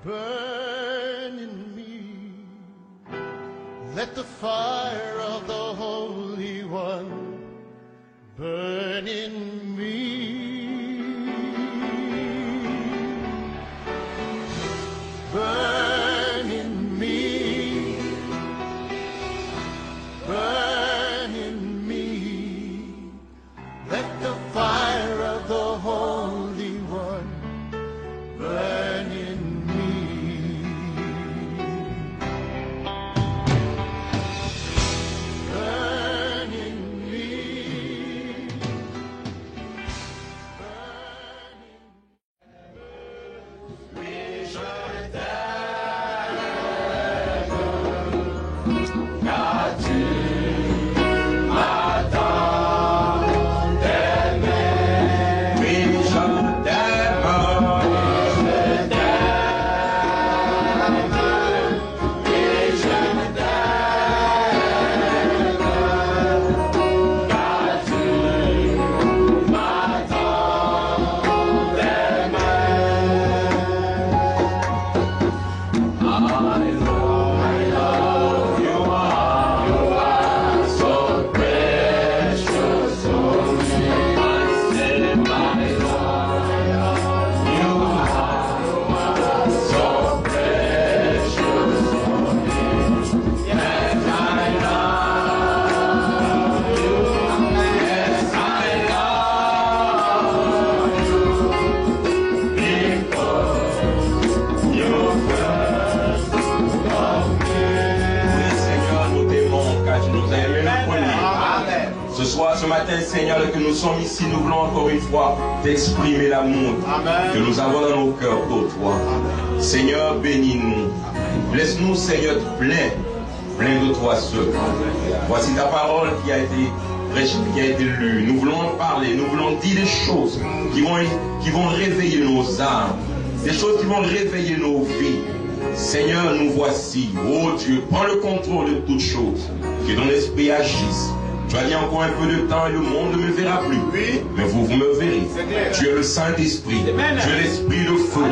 burn in me. Let the fire of the Holy One burn in me. Burn in me. Burn in me. Let the fire of the Holy One burn in me. Burn in me. Burn in me. Je t'aime, car tu m'attends d'aimer. Oui, je t'aime. Ce matin, Seigneur, que nous sommes ici, nous voulons encore une fois t'exprimer l'amour que nous avons dans nos cœurs pour toi. Amen. Seigneur, bénis-nous. Laisse-nous, Seigneur, plein de toi seul. Voici ta parole qui a été prêchée, qui a été lue. Nous voulons en parler, nous voulons dire des choses qui vont réveiller nos âmes, des choses qui vont réveiller nos vies. Seigneur, nous voici. Oh Dieu, prends le contrôle de toutes choses. Que ton esprit agisse. Tu as dit encore un peu de temps et le monde ne me verra plus. Oui. Mais vous me verrez. Tu es le Saint-Esprit. Tu es l'Esprit de feu.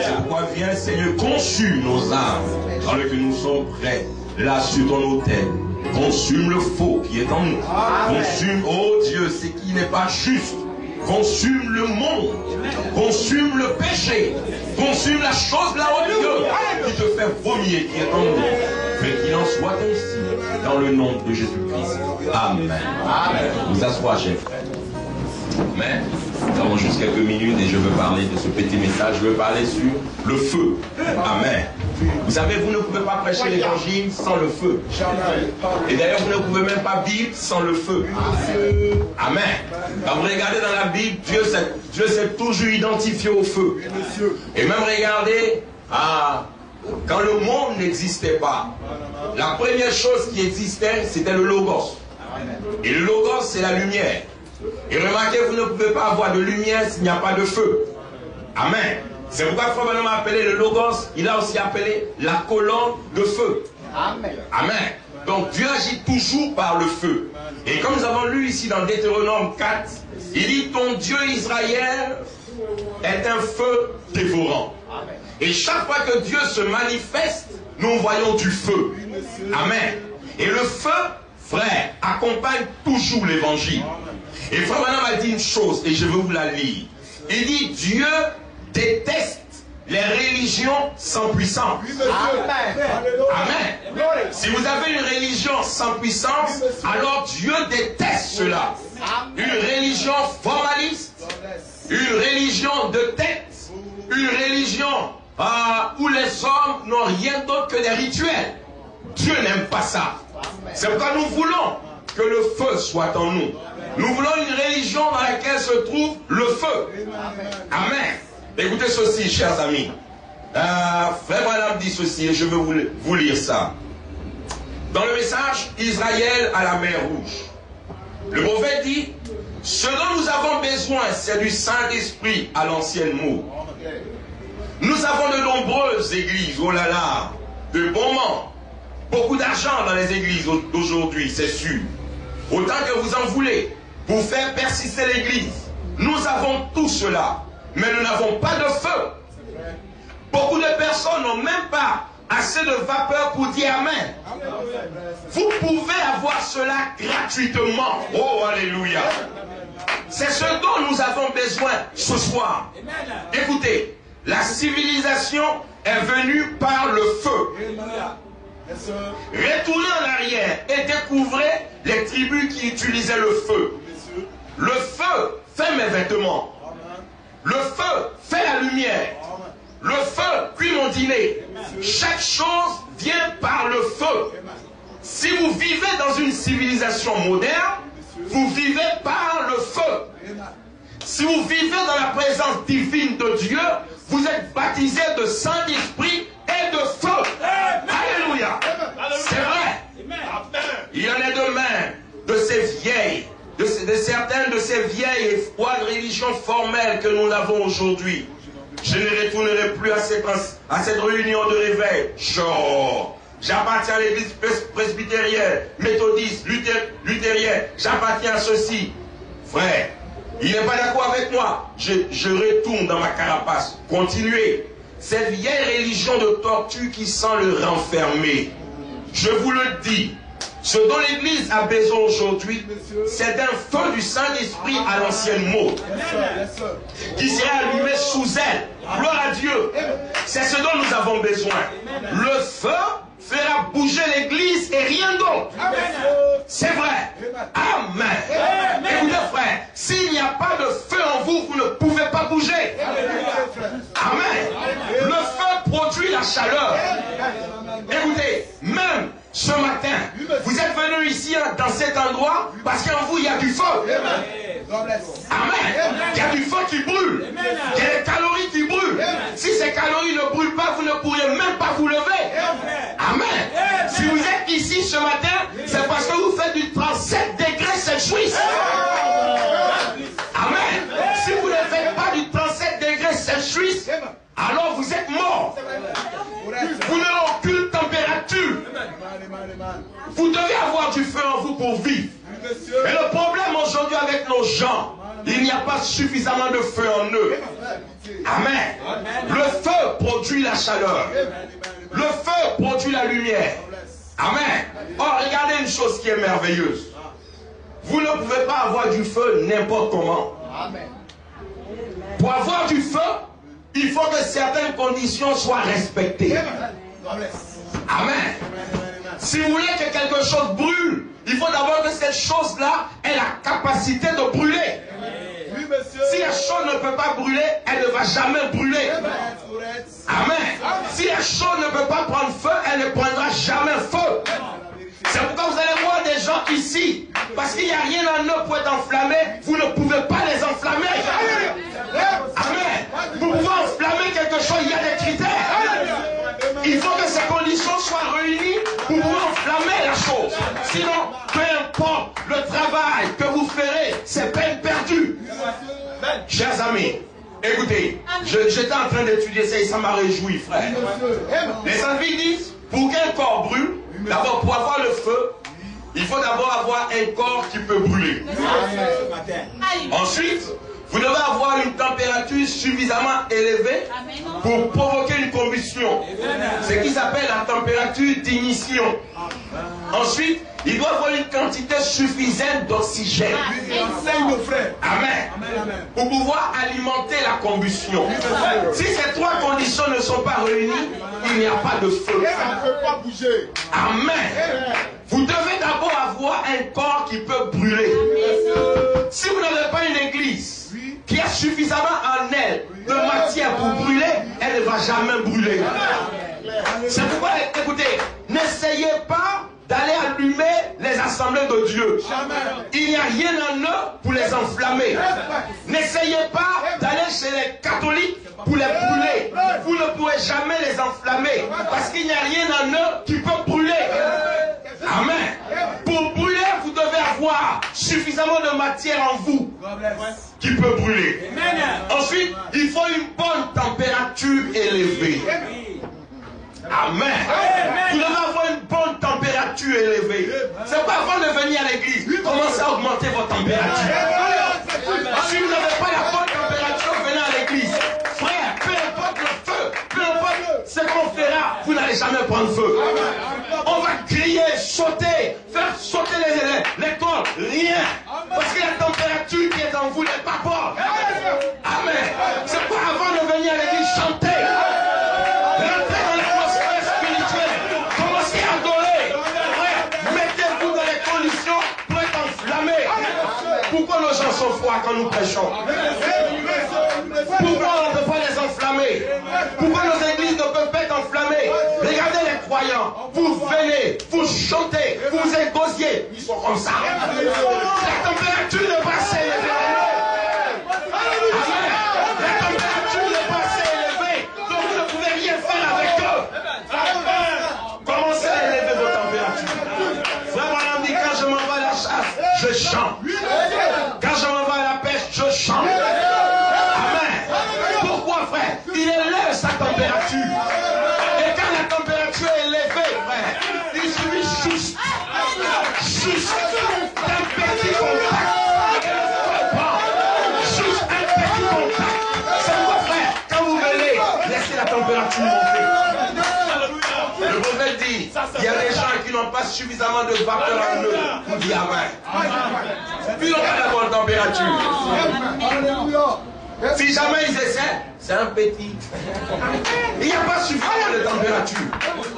C'est pourquoi viens, Seigneur, consume nos âmes. Alors que nous sommes prêts, là sur ton autel. Consume le faux qui est en nous. Consume, oh Dieu, ce qui n'est pas juste. Consume le monde. Consume le péché. Consume la chose là haut Dieu qui te fait vomir, qui est en nous. Mais qu'il en soit ainsi. Dans le nom de Jésus-Christ. Amen. Amen. Vous asseoir, chers frères. Amen. Nous avons juste quelques minutes et je veux parler de ce petit message. Je veux parler sur le feu. Amen. Vous savez, vous ne pouvez pas prêcher l'évangile sans le feu. Et d'ailleurs, vous ne pouvez même pas vivre sans le feu. Amen. Quand vous regardez dans la Bible, Dieu s'est toujours identifié au feu. Et même regardez, quand le monde n'existait pas, la première chose qui existait, c'était le Logos. Et le Logos, c'est la lumière. Et remarquez, vous ne pouvez pas avoir de lumière s'il n'y a pas de feu. Amen. C'est pourquoi Frère Branham a appelé le Logos, il a aussi appelé la colonne de feu. Amen. Amen. Donc Dieu agit toujours par le feu. Et comme nous avons lu ici dans Deutéronome 4, il dit, ton Dieu Israël est un feu dévorant. Amen. Et chaque fois que Dieu se manifeste, nous voyons du feu. Amen. Et le feu, frère, accompagne toujours l'évangile. Et Frère Branham a dit une chose, et je vais vous la lire. Il dit, Dieu déteste les religions sans puissance. Amen. Amen. Si vous avez une religion sans puissance, alors Dieu déteste cela. Une religion formaliste, une religion de tête, une religion où les hommes n'ont rien d'autre que des rituels. Dieu n'aime pas ça. C'est pourquoi nous voulons que le feu soit en nous. Nous voulons une religion dans laquelle se trouve le feu. Amen. Écoutez ceci, chers amis. Frère Branham dit ceci, et je veux vous lire ça. Dans le message Israël à la mer Rouge, le prophète dit, ce dont nous avons besoin, c'est du Saint-Esprit à l'ancienne mot. Nous avons de nombreuses églises, oh là là, de bons membres, beaucoup d'argent dans les églises d'aujourd'hui, c'est sûr. Autant que vous en voulez, pour faire persister l'église. Nous avons tout cela, mais nous n'avons pas de feu. Beaucoup de personnes n'ont même pas assez de vapeur pour dire Amen. Vous pouvez avoir cela gratuitement. Oh, alléluia. C'est ce dont nous avons besoin ce soir. Écoutez, la civilisation est venue par le feu. Retournez en arrière et découvrez les tribus qui utilisaient le feu. Le feu fait mes vêtements. Le feu fait la lumière. Le feu cuit mon dîner. Chaque chose vient par le feu. Si vous vivez dans une civilisation moderne, vous vivez par le feu. Si vous vivez dans la présence divine de Dieu, vous êtes baptisé de Saint-Esprit et de feu. Alléluia. C'est vrai. Il y en est de même de ces vieilles, de certaines de ces vieilles et froides religions formelles que nous avons aujourd'hui. Je ne retournerai plus à cette réunion de réveil. J'appartiens à l'église presbytérienne, méthodiste, luthérienne. J'appartiens à ceci. Frère, il n'est pas d'accord avec moi. Je retourne dans ma carapace. Continuez. Cette vieille religion de tortue qui sent le renfermer. Je vous le dis. Ce dont l'Église a besoin aujourd'hui, c'est d'un feu du Saint-Esprit à l'ancienne mode, qui sera allumé sous elle. Gloire à Dieu. C'est ce dont nous avons besoin. Le feu fera bouger l'Église et rien d'autre. C'est vrai. Amen. Écoutez, frère, s'il n'y a pas de feu en vous, vous ne pouvez pas bouger. Amen. Le feu produit la chaleur. Écoutez, même ce matin, vous êtes venus ici dans cet endroit parce qu'en vous il y a du feu. Amen. Il y a du feu qui brûle. Il y a des calories qui brûlent. Si ces calories ne brûlent pas, vous ne pourriez même pas vous lever. Amen. Si vous êtes ici ce matin, c'est parce que vous faites du 37 degrés Celsius. Amen. Si vous ne faites pas du 37 degrés Celsius, alors vous êtes mort. Vous n'avez aucune température. Vous devez avoir du feu en vous pour vivre. Mais le problème aujourd'hui avec nos gens, il n'y a pas suffisamment de feu en eux. Amen. Le feu produit la chaleur. Le feu produit la lumière. Amen. Or, regardez une chose qui est merveilleuse. Vous ne pouvez pas avoir du feu n'importe comment. Pour avoir du feu, il faut que certaines conditions soient respectées. Amen. Si vous voulez que quelque chose brûle, il faut d'abord que cette chose-là ait la capacité de brûler. Si la chose ne peut pas brûler, elle ne va jamais brûler. Amen. Si la chose ne peut pas prendre feu, elle ne prendra jamais feu. C'est pourquoi vous allez voir des gens ici, parce qu'il n'y a rien en eux pour être enflammé, vous ne pouvez pas les enflammer. Amen. Vous pouvez enflammer quelque chose, il y a des critères. Il faut que ces conditions soient réunies pour pouvoir enflammer la chose. Sinon, peu importe le travail que vous ferez, c'est peine perdue. Chers amis, écoutez, j'étais en train d'étudier ça et ça m'a réjoui, frère. Les scientifiques disent, pour qu'un corps brûle, d'abord pour avoir le feu, il faut d'abord avoir un corps qui peut brûler. Ensuite, vous devez avoir une température suffisamment élevée pour provoquer une combustion. Ce qui s'appelle la température d'ignition. Ensuite, il doit avoir une quantité suffisante d'oxygène. Amen. Pour pouvoir alimenter la combustion. Si ces trois conditions ne sont pas réunies, il n'y a pas de feu. Amen. Vous devez d'abord avoir un corps qui peut brûler. Si vous n'avez pas une église qui a suffisamment en elle de matière pour brûler, elle ne va jamais brûler. C'est pourquoi, écoutez, n'essayez pas d'aller allumer les assemblées de Dieu. Il n'y a rien en eux pour les enflammer. N'essayez pas d'aller chez les catholiques pour les brûler. Vous ne pourrez jamais les enflammer parce qu'il n'y a rien en eux qui peut brûler. Amen. Pour brûler, vous devez avoir suffisamment de matière en vous qui peut brûler. Ensuite, il faut une bonne température élevée. Amen. Vous devez avoir une bonne température élevée. C'est pourquoi avant de venir à l'église, commencez à augmenter votre température. Si vous n'avez pas la bonne température, venez à l'église. Frère, peu importe le feu, peu importe jamais prendre feu. On va crier, sauter, faire sauter les cordes, rien. Parce que la température qui est en vous n'est pas bonne. Amen. C'est pas avant de venir à l'église chanter. Rentrez dans l'atmosphère spirituelle. Commencez à adorer. Mettez-vous dans les conditions pour être enflammés. Pourquoi nos gens sont froids quand nous prêchons? Pourquoi on ne peut pas les enflammer? Pourquoi nos églises ne peuvent pas être enflammées? Regardez les croyants. Vous venez, vous chantez, vous égosiez. Ils sont comme ça. La température n'est pas assez élevée. La température n'est pas assez élevée. Donc vous ne pouvez rien faire avec eux. Commencez à élever vos températures. Frère Branham dit, quand je m'en vais à la chasse, je chante. Quand je m'en vais à la pêche, je chante. Frère, il élève sa température. Et quand la température est élevée, frère, il suffit juste d'un petit contact. Juste un petit contact. C'est quoi, frère? Quand vous venez, laissez la température monter. Le prophète dit, il y a des gens qui n'ont pas suffisamment de vapeur en eux pour dire amen. Puis ils n'ont pas la bonne température. Si jamais ils essaient, c'est un petit. Il n'y a pas suffisamment de température.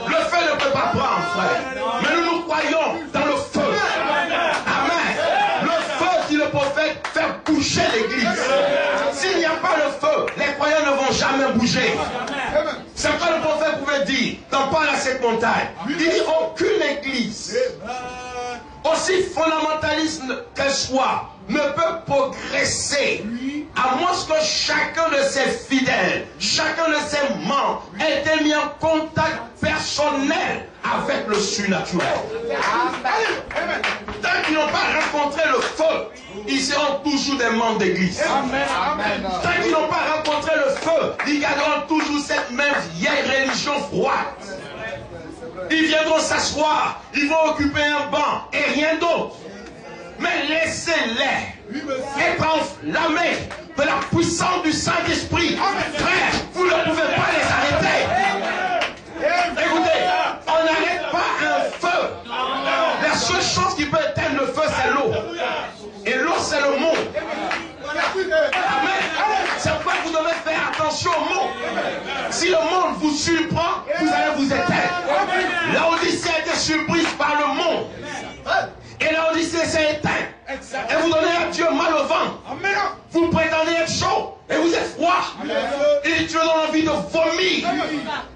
Le feu ne peut pas prendre, frère. Mais nous croyons dans le feu. Amen. Le feu, dit le prophète, fait bouger l'église. S'il n'y a pas le feu, les croyants ne vont jamais bouger. C'est ce que le prophète pouvait dire dans Parle à cette montagne. Il dit aucune église, aussi fondamentaliste qu'elle soit, ne peut progresser à moins que chacun de ses fidèles, chacun de ses membres ait été mis en contact personnel avec le surnaturel. Tant qu'ils n'ont pas rencontré le feu, ils seront toujours des membres d'église. Tant qu'ils n'ont pas rencontré le feu, ils garderont toujours cette même vieille religion froide. Ils viendront s'asseoir, ils vont occuper un banc et rien d'autre. Mais laissez-les être enflammés de la puissance du Saint-Esprit. Frère, vous ne pouvez pas les arrêter. Écoutez, on n'arrête pas un feu. La seule chose qui peut éteindre le feu, c'est l'eau. Et l'eau, c'est le monde. Amen. C'est pourquoi vous devez faire attention au monde. Si le monde vous surprend, vous allez vous éteindre. L'Odyssée a été surprise par le monde. Et l'Odyssée s'est éteinte. Et vous donnez à Dieu mal au ventre. Vous prétendez être chaud. Et vous êtes froid. Et tu as envie de vomir.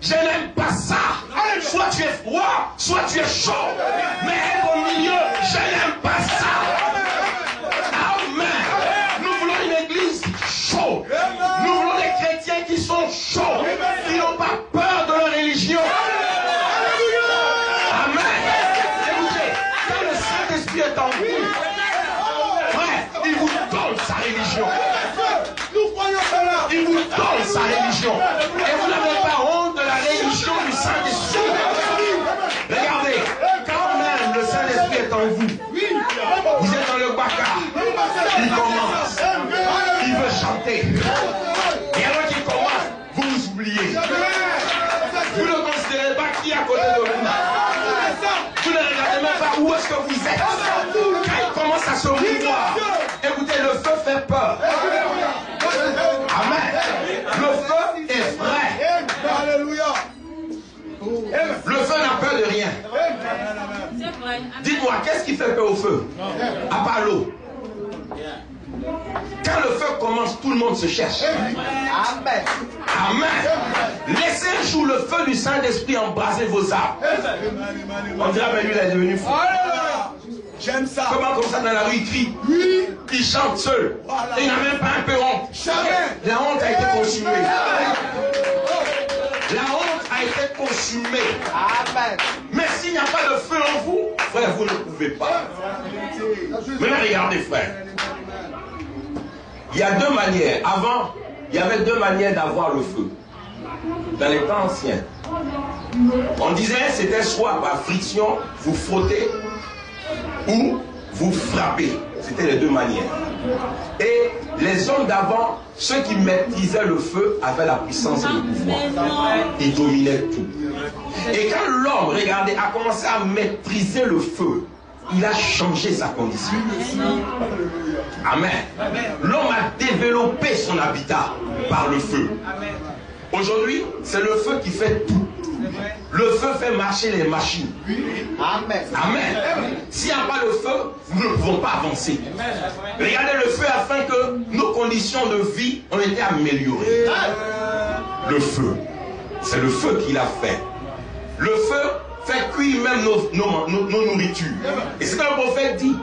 Je n'aime pas ça. Soit tu es froid, soit tu es chaud. Mais être au milieu, je n'aime pas ça. Amen. Nous voulons une église chaude. Nous voulons des chrétiens qui sont chauds. Qui n'ont pas peur de leur religion. Amen. Écoutez, quand le Saint-Esprit est en vous, frère, il vous donne sa religion. Il vous donne sa religion. Et vous n'avez pas honte de la religion du Saint-Esprit. Regardez, quand même le Saint-Esprit est en vous, vous êtes dans le baka, il commence, il veut chanter. Et alors qu'il commence, vous vous oubliez. Vous ne considérez pas qui est à côté de vous. Vous ne regardez même pas où est-ce que vous êtes. Quand il commence à se mouvoir, écoutez, le feu fait peur. Amen. Le feu est vrai. Alléluia. Le feu n'a peur de rien. Dites-moi, qu'est-ce qui fait peur au feu? À part l'eau. Quand le feu commence, tout le monde se cherche. Amen. Amen. Laissez un jour le feu du Saint-Esprit embraser vos âmes. On dirait que lui, il est devenu fou. J'aime ça. Comment comme ça dans la rue, il crie. Oui. Il chante seul. Voilà. Et il n'a même pas un peu honte. Jamais. La honte a été consumée. La honte a été consumée. Amen. Mais s'il n'y a pas de feu en vous, frère, vous ne pouvez pas. Maintenant, regardez, frère. Il y a deux manières. Avant, il y avait deux manières d'avoir le feu. Dans les temps anciens. On disait c'était soit par friction, vous frottez, ou vous frappez. C'était les deux manières. Et les hommes d'avant, ceux qui maîtrisaient le feu, avaient la puissance et le pouvoir. Ils dominaient tout. Et quand l'homme, regardez, a commencé à maîtriser le feu, il a changé sa condition. Amen. L'homme a développé son habitat par le feu. Aujourd'hui, c'est le feu qui fait tout. Le feu fait marcher les machines. Amen. Amen. S'il n'y a pas le feu, nous ne pouvons pas avancer. Regardez le feu afin que nos conditions de vie ont été améliorées. Le feu, c'est le feu qui l'a fait. Le feu fait cuire même nos nourritures. Et c'est ce que le prophète dit.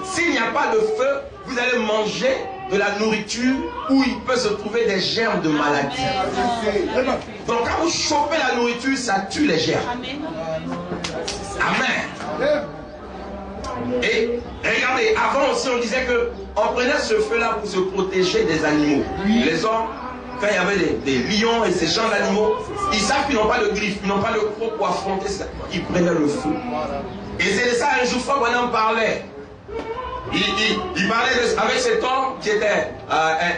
S'il n'y a pas de feu, vous allez manger de la nourriture où il peut se trouver des germes de maladie. Donc quand vous chopez la nourriture, ça tue les germes. Amen. Et regardez, avant aussi on disait qu'on prenait ce feu-là pour se protéger des animaux. Les hommes, quand il y avait des lions et ces genres d'animaux, ils savent qu'ils n'ont pas de griffes, ils n'ont pas de crocs pour affronter ça. Ils prenaient le feu. Et c'est de ça un jour, Frère Branham parlait. Il parlait avec cet homme qui était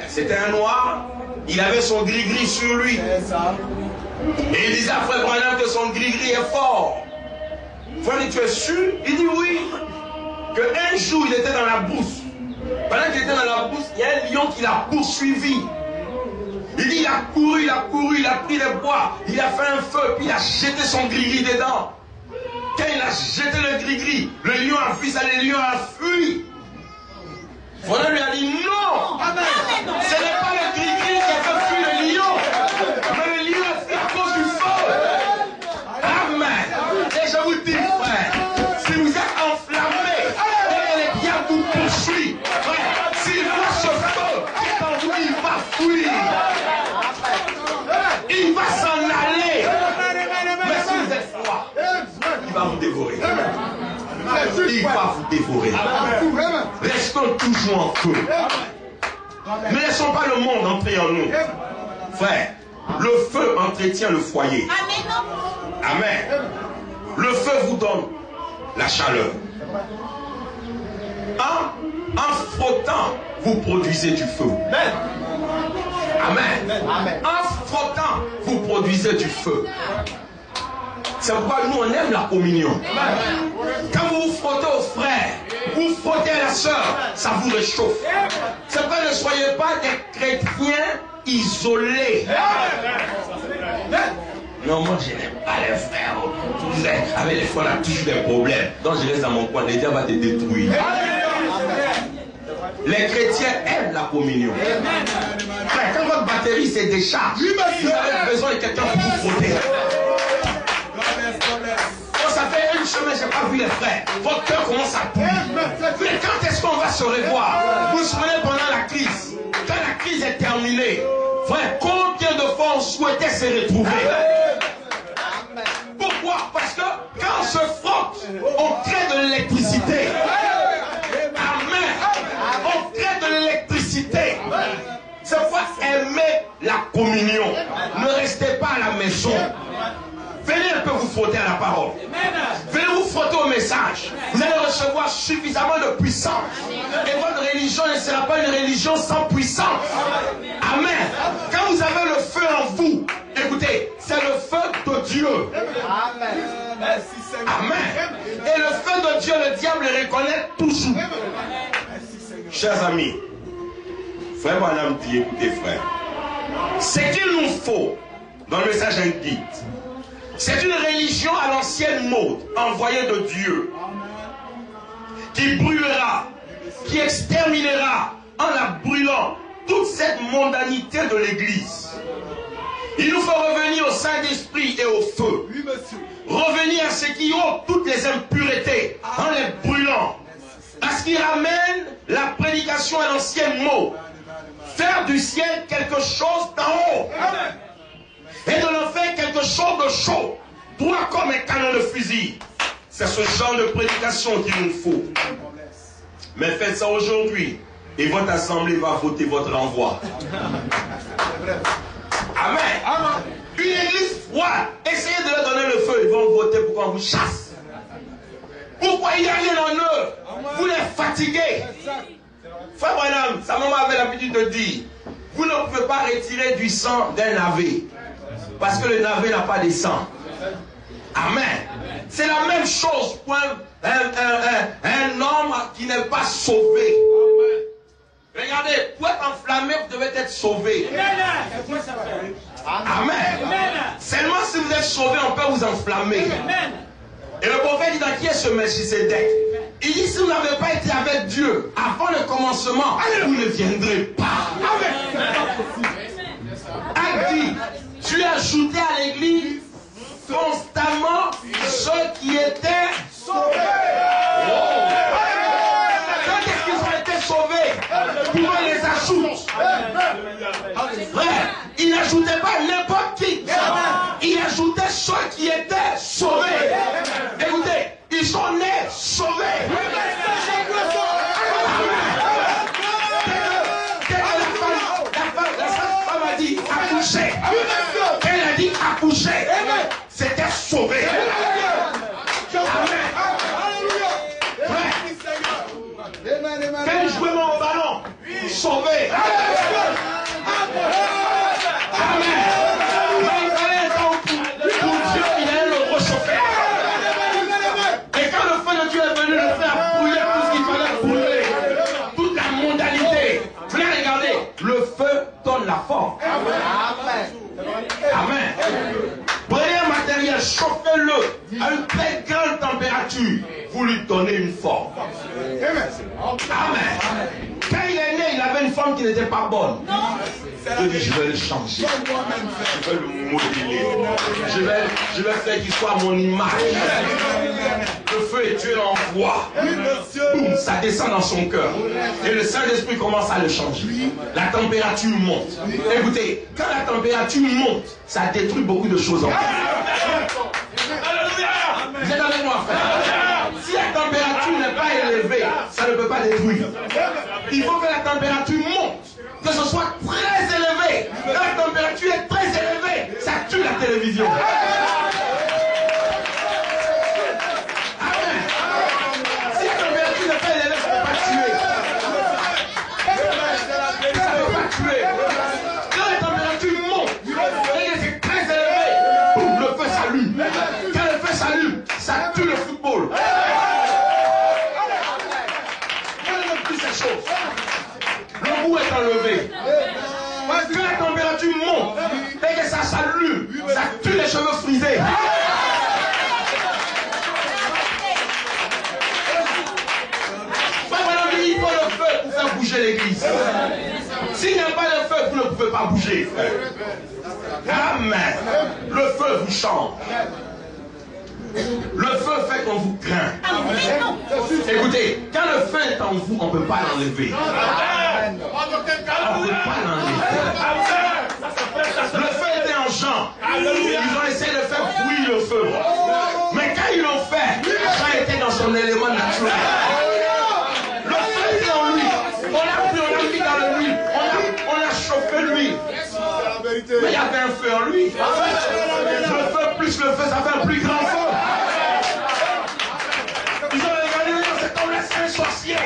c'était un noir. Il avait son gris-gris sur lui. Et il disait à Frère Branham que son gris-gris est fort. Frère dit, tu es sûr? Il dit oui. Qu'un jour il était dans la brousse. Pendant qu'il était dans la brousse, il y a un lion qui l'a poursuivi. Il dit, il a couru, il a pris les bois, il a fait un feu, puis il a jeté son gris-gris dedans. Quand il a jeté le gris-gris, le lion a fui ça, le lion a fui. Voilà, lui a dit non. Ce n'est pas le gris-gris qui a fait fuir le lion, mais le lion a fui à cause du feu. Amen. Et je vous dis, frère, si vous êtes enflammé, et les diables vous poursuivent, frère, s'il voit ce feu qui est en vous, il va fuir. Il va s'en aller. Mais si vous êtes froid, il va vous dévorer. Il va vous dévorer. Restons toujours en feu. Ne laissons pas le monde entrer en nous. Frère, le feu entretient le foyer. Amen. Le feu vous donne la chaleur. En frottant, vous produisez du feu. Amen. En frottant, vous produisez du feu. C'est pourquoi nous on aime la communion. Quand vous vous frottez au frère, vous frottez à la soeur, ça vous réchauffe. C'est pourquoi ne soyez pas des chrétiens isolés. Non, moi je n'aime pas les frères. Avec les frères, on a toujours des problèmes. Donc je reste dans mon coin, le diable va te détruire. Les chrétiens aiment la communion. Frère, quand votre batterie se décharge, vous avez besoin de quelqu'un pour vous frotter. Oh, ça fait une semaine, je n'ai pas vu les frères. Votre cœur commence à bouillir. Mais quand est-ce qu'on va se revoir? Vous vous souvenez pendant la crise? Quand la crise est terminée, frère, combien de fois on souhaitait se retrouver? Pourquoi? Parce que quand on se frotte, on crée de l'électricité. Amen. On crée de l'électricité. C'est pourquoi aimez la communion. Ne restez pas à la maison. Venez un peu vous frotter à la parole. Venez vous frotter au message. Vous allez recevoir suffisamment de puissance. Et votre religion ne sera pas une religion sans puissance. Amen. Quand vous avez le feu en vous, écoutez, c'est le feu de Dieu. Amen. Amen. Et le feu de Dieu, le diable le reconnaît toujours. Chers amis, frère Branham dit, écoutez frère, ce qu'il nous faut dans le message un guide, c'est une religion à l'ancienne mode, envoyée de Dieu, qui brûlera, qui exterminera en la brûlant toute cette mondanité de l'Église. Il nous faut revenir au Saint-Esprit et au feu. Revenir à ce qui ont toutes les impuretés en les brûlant. À ce qui ramène la prédication à l'ancienne mode. Faire du ciel quelque chose d'en haut. Et de l'en faire quelque chose de chaud, droit comme un canon de fusil. C'est ce genre de prédication qu'il nous faut. Mais faites ça aujourd'hui, et votre assemblée va voter votre renvoi. Amen. Une église froide, essayez de leur donner le feu, ils vont voter pour qu'on vous chasse. Pourquoi il n'y a rien en eux? Vous les fatiguez. Frère Branham, sa maman avait l'habitude de dire, vous ne pouvez pas retirer du sang d'un navet. Parce que le navet n'a pas de sang. Amen. C'est la même chose pour un homme qui n'est pas sauvé. Regardez, pour être enflammé, vous devez être sauvé. Amen. Seulement si vous êtes sauvé, on peut vous enflammer. Et le prophète dit dans qui est ce Melchisédek? Il dit, si vous n'avez pas été avec Dieu avant le commencement, vous ne viendrez pas. Acte dit, tu as ajouté à l'église constamment ceux qui étaient sauvés. Quand est-ce qu'ils ont été sauvés? Pourquoi ils les ajoutent? Frère, il n'ajoutait pas n'importe qui. Il ajoutait ceux qui étaient sauvés. Écoutez, ils sont nés sauvés. La femme a dit accoucher. Elle a dit accoucher. C'était sauvé. Quand je jouais mon ballon, sauvé. Amen. Pour Dieu, il allait le réchauffer. Et quand le feu de Dieu est venu, le feu a brûlé tout ce qu'il fallait brûler. Toute la mondialité. Vous allez regarder, le feu donne la forme. Amen. Prenez un matériel, chauffez-le à une très grande température. Vous lui donnez une forme. Amen. Quand il est né, il avait une forme qui n'était pas bonne. Je dis, je vais le changer. Je vais le modeler. Je vais faire qu'il soit à mon image. Le feu et Dieu l'envoie. Boum, ça descend dans son cœur. Et le Saint-Esprit commence à le changer. La température monte. Écoutez, quand la température monte, ça détruit beaucoup de choses en vous. Vous êtes avec moi, frère? Si la température n'est pas élevée, ça ne peut pas détruire. Il faut que la température monte. Que ce soit très élevé. Quand la température est très élevée, ça tue la télévision. Amen. Si la température n'est pas élevée, ça ne peut pas tuer. Ça ne peut pas tuer. Quand la température monte, et c'est très élevé, boum, le feu s'allume. Quand le feu s'allume, ça tue le football. Regardez plus ces choses. Le goût est enlevé. Parce que la température monte et que ça s'allume, ça tue les cheveux frisés. Il faut le feu pour faire bouger l'église. S'il n'y a pas de feu, vous ne pouvez pas bouger. Amen. Le feu vous change. Le feu fait qu'on vous craint. Écoutez, quand le feu est en vous, on ne peut pas l'enlever. On ne peut pas l'enlever. Le feu était en Jean. Ils ont essayé de faire bouillir le feu. Mais quand ils l'ont fait, Jean était dans son élément naturel. Le feu était en lui. On l'a pris, on l'a mis dans l'huile. On a chauffé l'huile. Mais il y avait un feu en lui. Le feu plus le feu, ça fait un plus grand feu. Ils ont regardé dans cet homme-là, c'est un sorcier.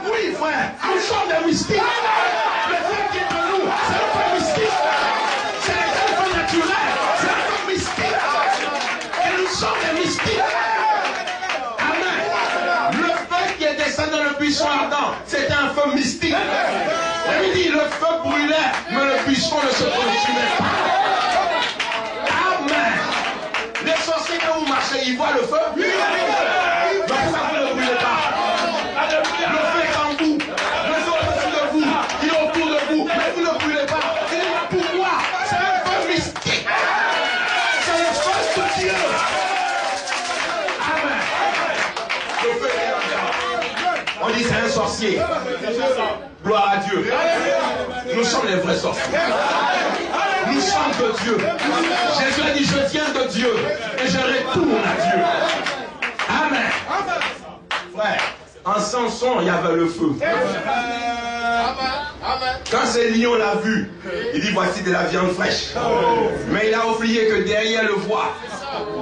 Oui, frère, nous sommes des mystiques. Le feu qui est en nous, c'est le feu mystique. C'est le feu naturel. C'est le feu mystique. Et nous sommes des mystiques. Amen. Le feu qui est descendu dans le buisson ardent, c'était un feu mystique. Et il dit, le feu brûlait, mais le buisson ne se consumait pas. Amen. Les sorciers, quand vous marchez, ils voient le feu. Donc pourquoi vous ne brûlez pas? Le feu est en vous. Le feu est au-dessus de vous. Il est autour de vous. Mais vous ne brûlez pas. Il est là pour moi. C'est un feu mystique. C'est le feu de Dieu. Amen. Le feu est en vous. On dit c'est un sorcier. Gloire à Dieu. Nous sommes les vrais sorciers. Nous sommes de Dieu. Jésus a dit, je viens de Dieu et je retourne à Dieu. Amen. Frère, en Samson, il y avait le feu. Quand ce lion l'a vu, il dit, voici de la viande fraîche. Mais il a oublié que derrière le voile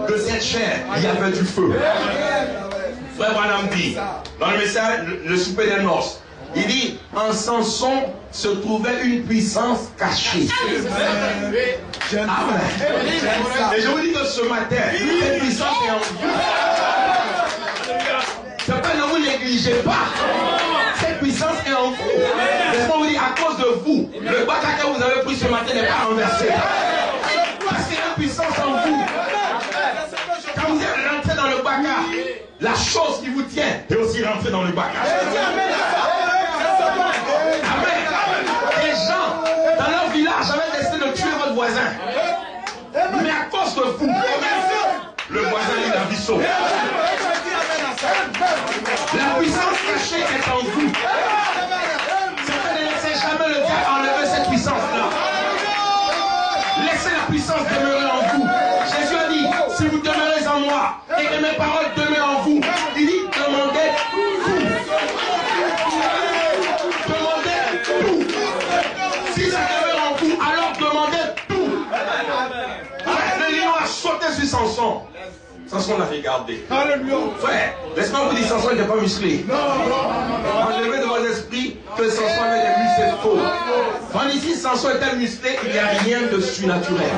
de cette chair, il y avait du feu. Frère Branham dit, dans le message, le souper des noces, il dit, en Samson se trouvait une puissance cachée. Amen. Et je vous dis que ce matin, cette puissance est en vous. C'est pas ne vous négligez pas. Cette puissance est en vous. Laissez-moi vous dire, à cause de vous, le baka que vous avez pris ce matin n'est pas renversé. Parce qu'il y a une puissance en vous. Quand vous êtes rentré dans le baka, la chose qui vous tient est aussi rentrée dans le baka. Amen. Les gens dans leur village avaient décidé de tuer votre voisin. Mais à cause de vous, le voisin est la vie sauve. La puissance cachée est en vous. C'est que ne laissez jamais le diable enlever cette puissance-là. Laissez la puissance demeurer en vous. Jésus a dit, si vous demeurez en moi et que mes paroles demeurent en vous, il dit, demandez tout. Demandez tout. Si ça demeure en vous, alors demandez tout. Le lion a sauté sur Samson. Samson l'a regardé. Frère, laisse-moi vous dire, Samson n'était pas musclé. Enlevez de votre esprit que Samson avait des muscles faux. Quand ici Samson était musclé, il n'y a rien de surnaturel.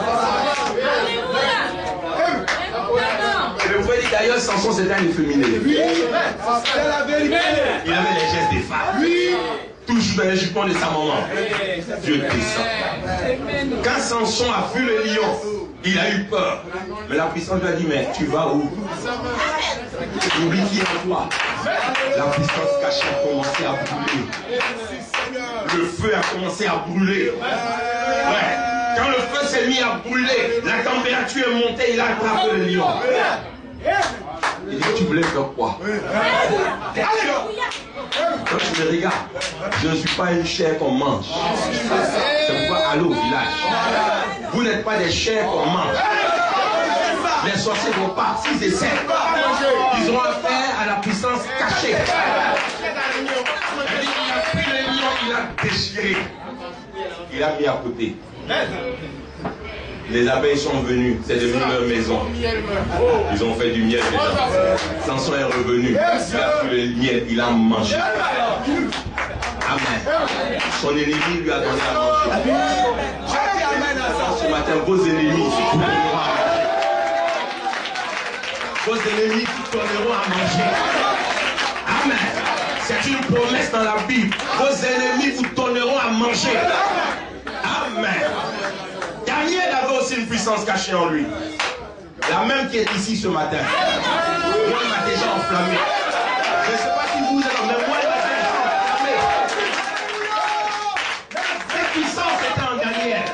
Et vous pouvez dire d'ailleurs, Samson c'était un efféminé. Il avait les gestes des femmes. Toujours dans les jupons de sa maman. Dieu puissant. Quand Samson a vu le lion, il a eu peur. Mais la puissance lui a dit, mais tu vas où? Oublie qui est en toi. La puissance cachée a commencé à brûler. Le feu a commencé à brûler. Ouais. Quand le feu s'est mis à brûler, la température est montée, il a attrapé le lion. Il dit, tu voulais faire quoi? Quand tu me regardes, je ne suis pas une chair qu'on mange. C'est pourquoi allez au village. Vous n'êtes pas des chairs qu'on mange. Les sorciers vont pas, 6 et 7. Ils auront affaire à la puissance cachée. Il a pris le lion, il a déchiré. Il a mis à côté. Les abeilles sont venues, c'est devenu leur maison. Ils ont fait du miel déjà. Samson est revenu, il a pris le miel, il a mangé. Amen. Son ennemi lui a donné à manger. Ce matin, vos ennemis vous donneront à manger. Vos ennemis vous donneront à manger. Amen. C'est une promesse dans la Bible. Vos ennemis vous donneront à manger. Amen. Daniel avait aussi une puissance cachée en lui. La même qui est ici ce matin. Moi, il m'a déjà enflammé. Je ne sais pas si vous êtes, mais moi, il m'a déjà enflammé. Cette puissance était en Daniel.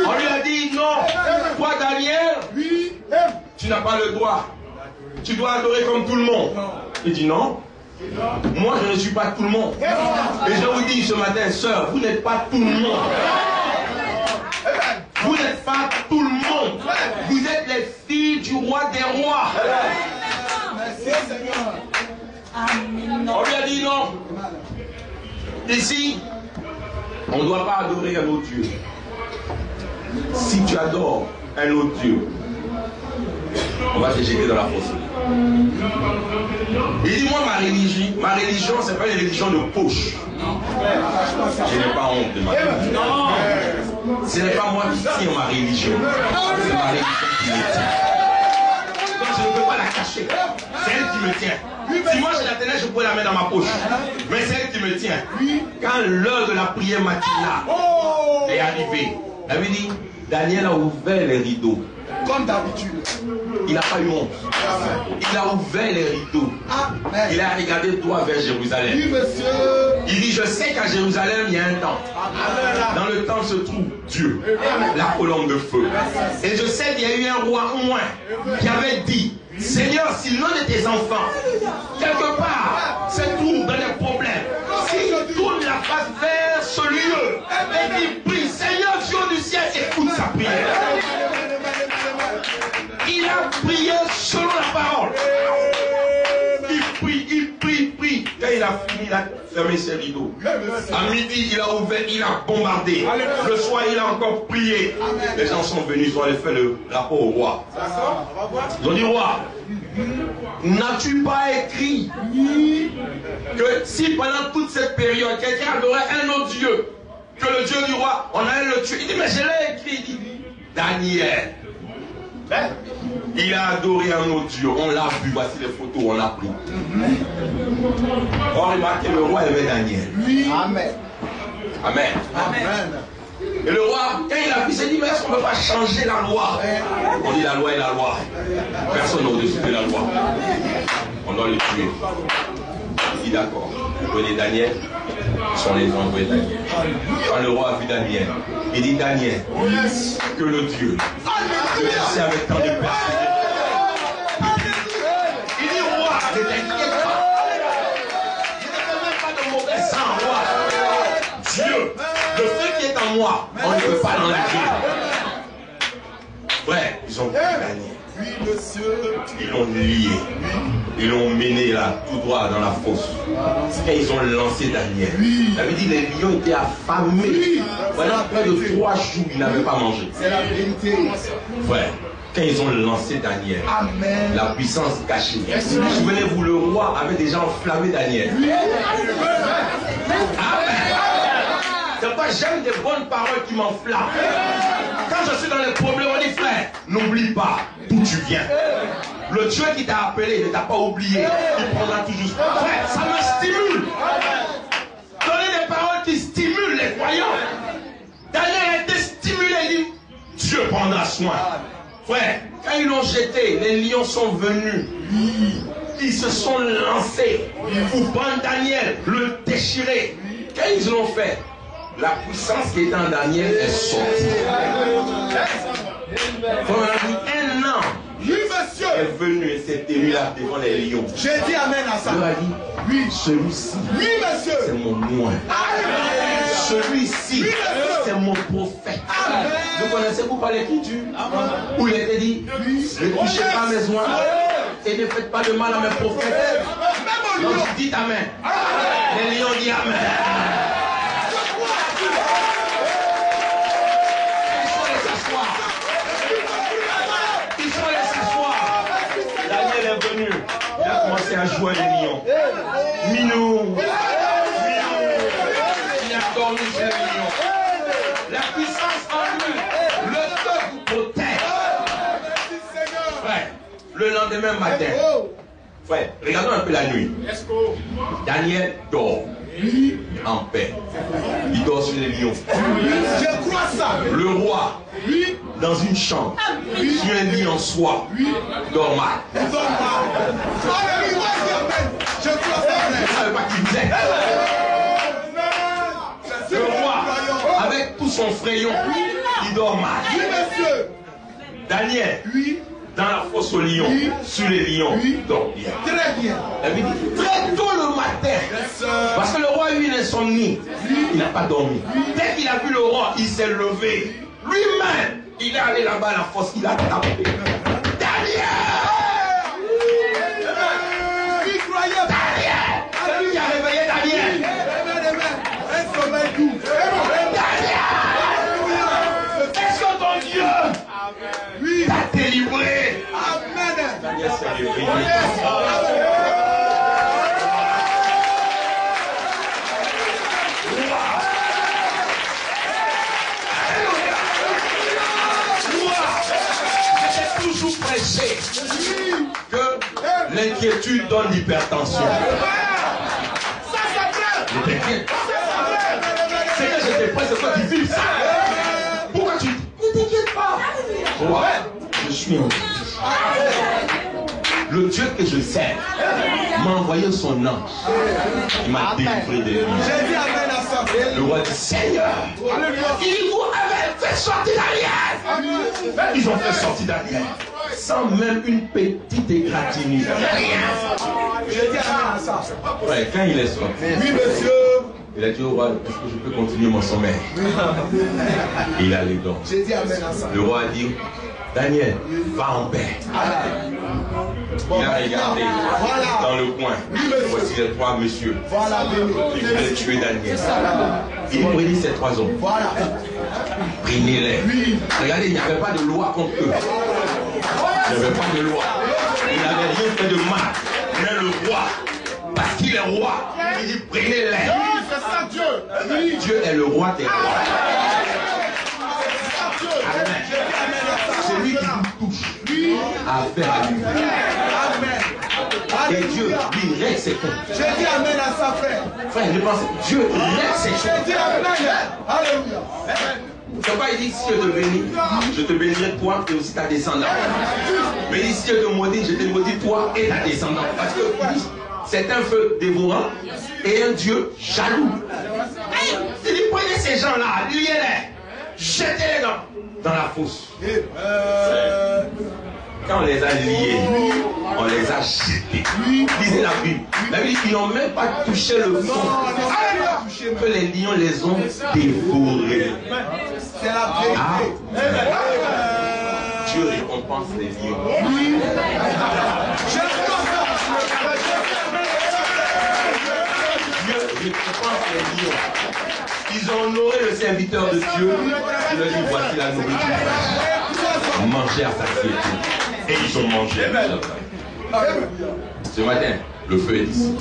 On lui a dit, non, toi, Daniel, tu n'as pas le droit. Tu dois adorer comme tout le monde. Il dit non. Moi, je ne suis pas tout le monde. Et je vous dis ce matin, sœur, vous n'êtes pas tout le monde. Vous n'êtes pas tout le monde. Vous êtes les filles du roi des rois. On lui a dit non. Ici, on ne doit pas adorer un autre Dieu. Si tu adores un autre Dieu, on va te jeter dans la fosse. Il dit, moi, ma religion, ce n'est pas une religion de poche. Je n'ai pas honte de ma religion. Ce n'est pas moi qui tiens ma religion. C'est ma religion qui me tient. Donc je ne peux pas la cacher. C'est elle qui me tient. Si moi je la tenais, je pourrais la mettre dans ma poche. Mais c'est elle qui me tient. Quand l'heure de la prière matinale est arrivée, elle me dit, Daniel a ouvert les rideaux. Comme d'habitude. Il n'a pas eu honte. Il a ouvert les rideaux. Amen. Il a regardé droit vers Jérusalem. Oui, monsieur. Il dit, je sais qu'à Jérusalem, il y a un temple. Dans le temple se trouve Dieu, la colombe de feu. Et je sais qu'il y a eu un roi moins qui avait dit, Seigneur, si l'un de tes enfants, quelque part, se trouve dans des problèmes, s'il tourne la face vers ce lieu, et qu'il prie, Seigneur Dieu du ciel, écoute sa prière. Il a prié selon la parole. Il prie. Quand il a fini, il a fermé ses rideaux. À midi, il a ouvert, il a bombardé. Le soir, il a encore prié. Les gens sont venus, ils ont allé faire le rapport au roi. Ils ont dit, roi, n'as-tu pas écrit que si pendant toute cette période, quelqu'un adorait un autre Dieu, que le Dieu du roi, on allait le tuer? Il dit, mais je l'ai écrit. Il dit, Daniel, il a adoré un autre Dieu. On l'a vu, voici les photos, on l'a pris. Or, remarquez, le roi aimait Daniel. Amen. Amen. Amen. Et le roi, quand il a vu, il s'est dit, mais est-ce qu'on ne peut pas changer la loi? On dit la loi est la loi. Personne n'a au-dessus de la loi. On doit le tuer. Il dit d'accord. Vous connaissez Daniel? Sont les envoyés de Daniel. Quand le roi a vu Daniel, il dit, Daniel, que le Dieu c'est avec tant de personnes. Il dit, roi, ne t'inquiète pas. Je ne fais même pas de mauvais sang, roi. Dieu, le feu qui est en moi, on ne peut pas l'enlever. Frère, ils ont pris Daniel. Oui, monsieur. Ils l'ont lié. Ils l'ont mené là, tout droit dans la fosse. Et ils ont lancé Daniel. Ça veut dire que les lions étaient affamés. Pendant près de 3 jours, ils n'avaient pas mangé. C'est la vérité. Frère, quand ils ont lancé Daniel, Amen. la puissance cachée. Souvenez-vous, le roi avait déjà enflammé Daniel. Amen. C'est pas j'aime des bonnes paroles qui m'enflamment. Quand je suis dans les problèmes, on dit, frère, n'oublie pas d'où tu viens. Le Dieu qui t'a appelé ne t'a pas oublié. Il prendra toujours. Frère, ça me stimule. Donnez des paroles qui stimulent les croyants. Daniel a été stimulé. Il dit, Dieu prendra soin. Frère, quand ils l'ont jeté, les lions sont venus. Ils se sont lancés pour prendre Daniel, le déchirer. Quand ils l'ont fait, la puissance qui était en Daniel est sortie. Pendant un an, Oui, monsieur. est venu et s'est tenu là devant les lions. J'ai dit amen à ça. Il a dit, oui, celui-ci, Oui, monsieur. c'est mon moine. Amen. Celui-ci, c'est mon prophète. Amen. Vous connaissez-vous par l'écriture où il était dit, ne touchez pas mes oins et ne faites pas de mal à mes prophètes. Donc dites amen. Les lions disent amen. Ils sont allés s'asseoir. Daniel est venu. Il a commencé à jouer les lions. Minou. Il a dormi chez les lions. La puissance en lui. Le feu vous protège. Frère, le lendemain matin. Frère, regardons un peu la nuit. Daniel dort. En paix. Il dort sur les lions. Je crois ça. Le roi, dans une chambre, sur un lit en soie, dort mal. Je crois ça. Je ne savais pas qui vous êtes. Le roi, avec tout son frayon, il dort mal. Oui, monsieur. Daniel, dans la fosse aux lions, sur les lions, dort bien. Très bien. La Bible dit très tôt le matin, parce que le roi a eu une insomnie, il n'a pas dormi. Dès qu'il a vu le roi, il s'est levé. Lui-même, il est allé là-bas à la fosse, il a tapé. Daniel! Oui, croyez. Daniel! C'est lui qui a réveillé Daniel. Un sommeil doux. Daniel! Est-ce que ton Dieu t'a délivré? Amen. Daniel s'est réveillé. J'ai toujours prêché que l'inquiétude donne l'hypertension. Ne t'inquiète pas. C'est que je te presse, c'est toi qui vis ça. Pourquoi tu dis? Ne t'inquiète pas. Ouais, je suis en vie. Le Dieu que je sers m'a envoyé son ange. Il m'a délivré de lui. J'ai dit amen à ça. Le roi dit, Seigneur, il vous avait fait sortir Daniel. Ils ont fait sortir Daniel sans même une petite égratignure. Rien. J'ai dit amen à ça. Ouais, quand il est sorti, Oui, monsieur. il a dit au roi, est-ce que je peux continuer mon sommeil? Et il allait dormir. J'ai dit amen à ça. Le roi a dit, Daniel, va en paix. Il a regardé dans le coin. Voici les 3 messieurs. Voilà, béni. Ils voulaient tuer Daniel. Il prenait ces 3 hommes. Voilà. Prenez-les. Regardez, il n'y avait pas de loi contre eux. Il n'y avait pas de loi. Il n'avait rien fait de mal. Mais le roi, parce qu'il est roi, il dit prenez-les. Oui, c'est ça Dieu. Oui. Dieu est le roi des rois. Amen. Celui qui vous touche a affaire à lui. Amen. Et Dieu lui règle ses comptes. Je dis amen à ça, frère. Frère, je pense Dieu règle ses Je comptes. dis amen. Alléluia. C'est pas il dit si je te bénis, je te bénirai toi et aussi ta descendance. Mais il dit si je te maudis, je te maudis toi et ta descendance. Parce que c'est un feu dévorant et un Dieu jaloux. Il dit prenez ces gens-là, liez-les, jetez-les dans la fosse. Quand on les a liés, on les a jetés. Lisez la Bible. La Bible dit qu'ils n'ont même pas touché le fond. Que les lions les ont dévorés. C'est la vérité. Dieu récompense les lions. Dieu récompense les lions. Ils ont honoré le serviteur de Dieu. Il leur dit voici la nourriture. Mangez à satiété. Et ils ont mangé. Ce matin, le feu est ici.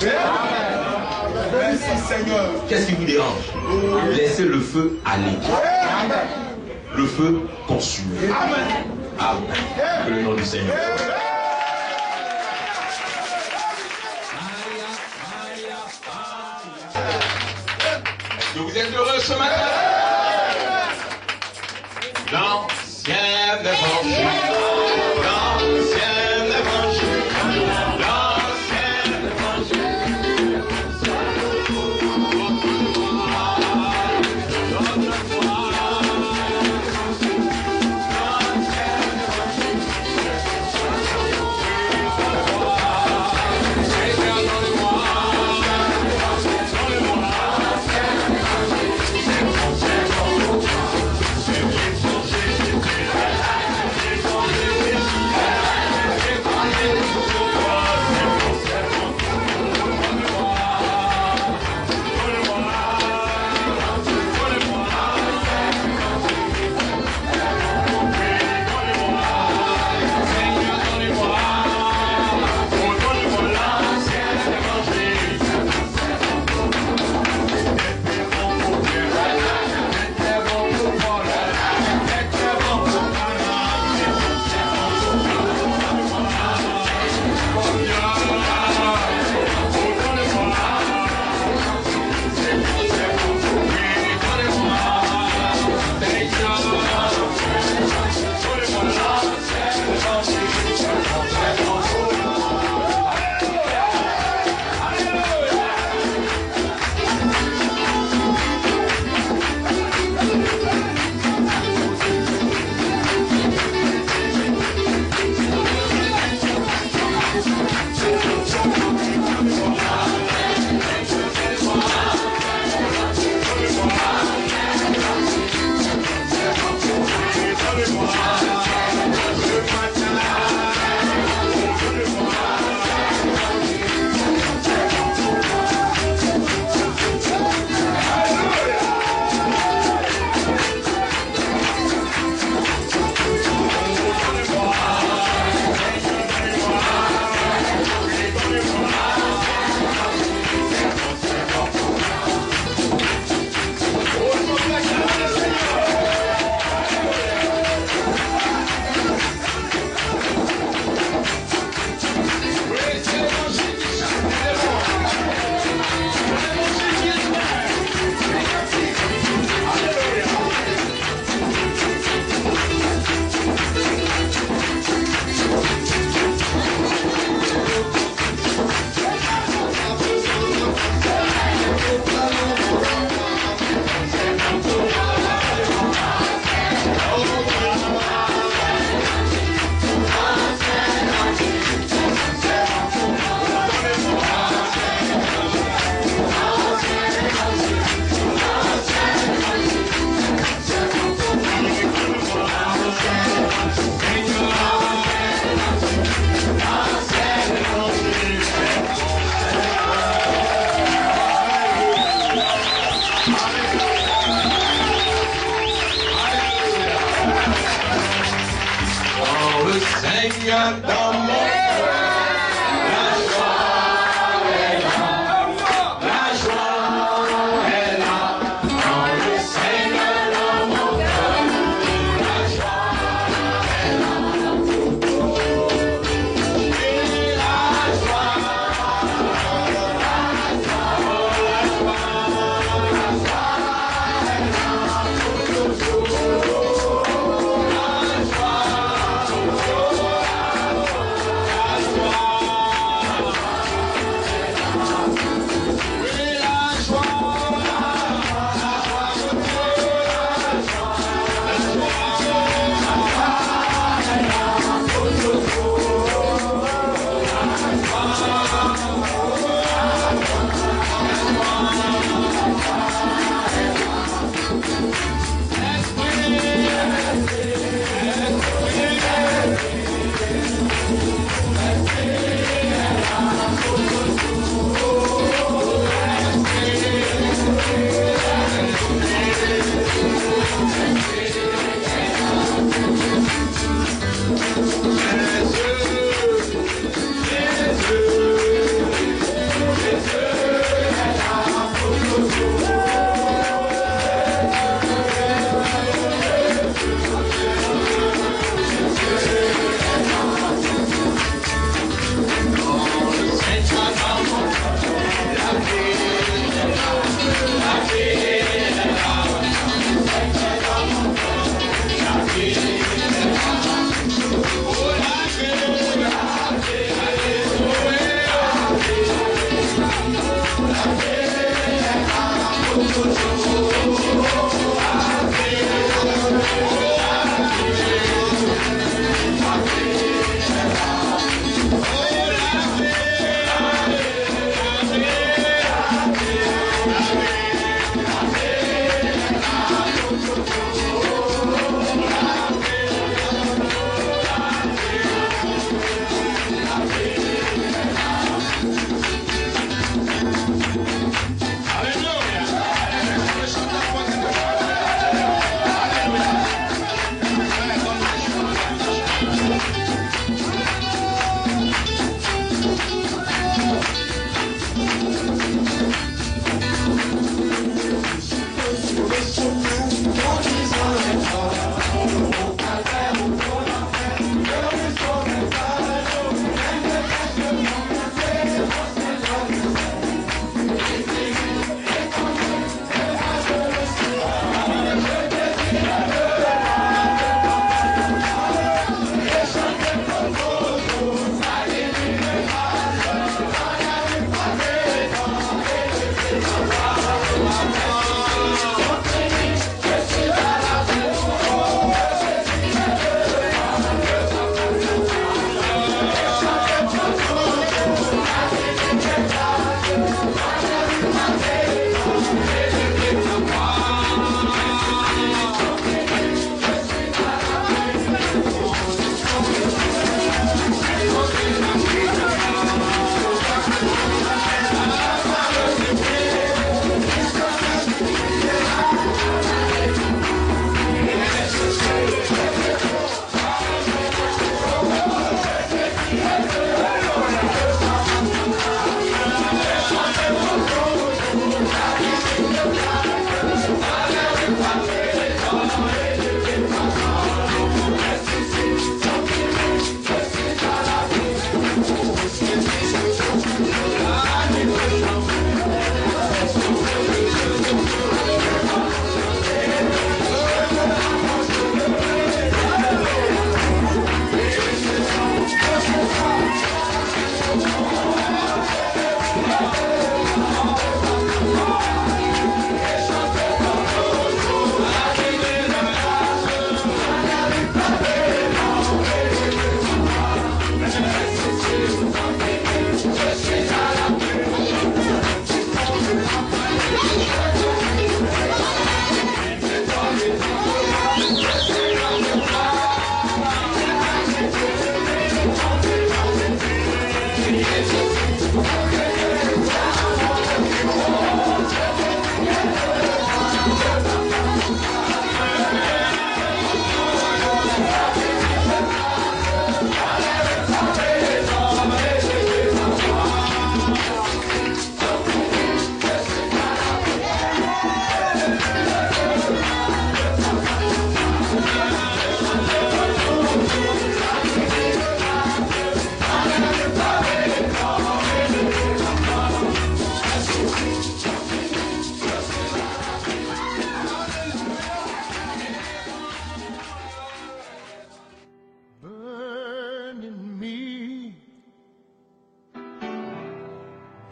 Merci Seigneur. Qu'est-ce qui vous dérange? Laissez le feu aller. Le feu consume. Amen. Que le nom du Seigneur. Est-ce que vous êtes heureux ce matin? L'ancien évangile. L'ancien évangile. L'ancien évangile. Seigneur dans mon cœur.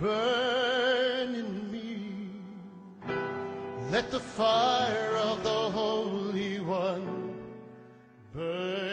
burn in me. Let the fire of the Holy One burn